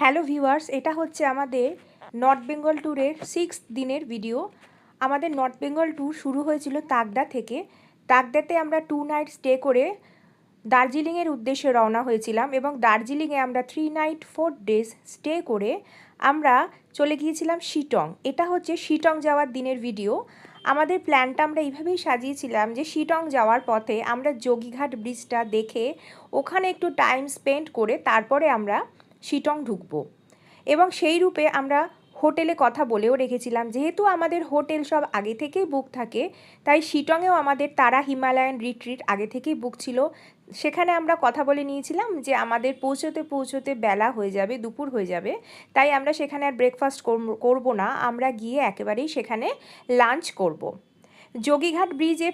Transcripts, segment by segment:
Hello viewers, এটা হচ্ছে আমাদের নর্থ বেঙ্গল ট্যুরের 6th দিনের ভিডিও। আমাদের নর্থ বেঙ্গল ট্যুর শুরু হয়েছিল তাকদা থেকে। তাকদাতে আমরা 2 নাইট স্টে করে দার্জিলিংয়ের উদ্দেশ্যে রওনা হয়েছিলাম এবং দার্জিলিংয়ে আমরা 3 নাইট 4 ডেজ স্টে করে আমরা চলে গিয়েছিলাম শিটং। এটা হচ্ছে শিটং যাওয়ার দিনের ভিডিও। আমাদের প্ল্যানটা আমরা এইভাবেই সাজিয়েছিলাম যে শিটং যাওয়ার পথে আমরা যোগীঘাট ব্রিজটা দেখে ওখানে একটু টাইম স্পেন্ড করে তারপরে আমরা শিটং ঢুকবো এবং সেই রূপে আমরা হোটেলে কথা বলেও রেখেছিলাম। যেহেতু আমাদের হোটেল সব আগে থেকেই বুক থাকে, তাই শিটংয়েও আমাদের তারা হিমালয়ান রিট্রিট আগে থেকেই বুক ছিল। সেখানে আমরা কথা বলে নিয়েছিলাম যে আমাদের পৌঁছতে বেলা হয়ে যাবে, দুপুর হয়ে যাবে, তাই আমরা সেখানে আর ব্রেকফাস্ট করব না, আমরা গিয়ে একেবারেই সেখানে লাঞ্চ করব। যোগীঘাট ব্রিজে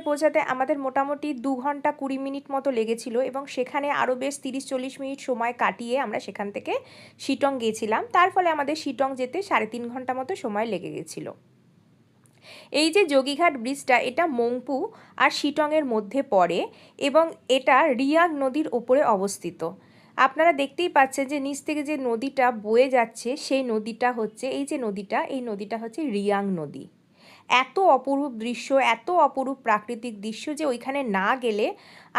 পৌঁছাতে আমাদের মোটামুটি 2 ঘন্টা 20 মিনিট মতো লেগেছিল এবং সেখানে আরও বেশ 30-40 মিনিট সময় কাটিয়ে আমরা সেখান থেকে শিটং গিয়েছিলাম। তার ফলে আমাদের শিটং যেতে 3.5 ঘন্টা মতো সময় লেগে গেছিল। এই যে যোগীঘাট ব্রিজটা, এটা মংপু আর শিটংয়ের মধ্যে পড়ে এবং এটা রিয়াং নদীর ওপরে অবস্থিত। আপনারা দেখতেই পাচ্ছেন যে নিচ থেকে যে নদীটা বয়ে যাচ্ছে সেই নদীটা হচ্ছে এই নদীটা হচ্ছে রিয়াং নদী। এত অপরূপ দৃশ্য, এত অপরূপ প্রাকৃতিক দৃশ্য যে ওইখানে না গেলে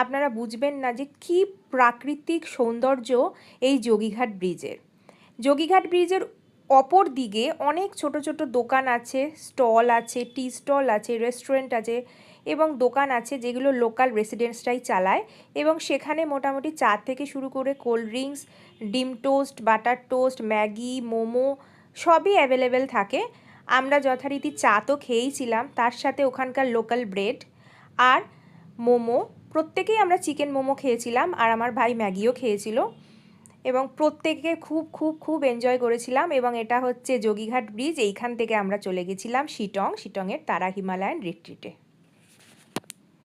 আপনারা বুঝবেন না যে কী প্রাকৃতিক সৌন্দর্য এই যোগীঘাট ব্রিজের। যোগীঘাট ব্রিজের অপর দিকে অনেক ছোট ছোট দোকান আছে, স্টল আছে, টি স্টল আছে, রেস্টুরেন্ট আছে এবং দোকান আছে যেগুলো লোকাল রেসিডেন্টসরাই চালায় এবং সেখানে মোটামুটি চা থেকে শুরু করে কোল্ড ড্রিঙ্কস, ডিম toast, butter toast, Maggi, momo সবই অ্যাভেলেবেল থাকে। আমরা যথারীতি চা তো খেয়েইছিলাম, তার সাথে ওখানকার লোকাল ব্রেড আর মোমো, প্রত্যেকেই আমরা চিকেন মোমো খেয়েছিলাম আর আমার ভাই ম্যাগিও খেয়েছিল এবং প্রত্যেকে খুব খুব খুব এনজয় করেছিলাম। এবং এটা হচ্ছে যোগীঘাট ব্রিজ, এইখান থেকে আমরা চলে গেছিলাম শিটংয়ের তারা হিমালয়ান রিট্রিটে।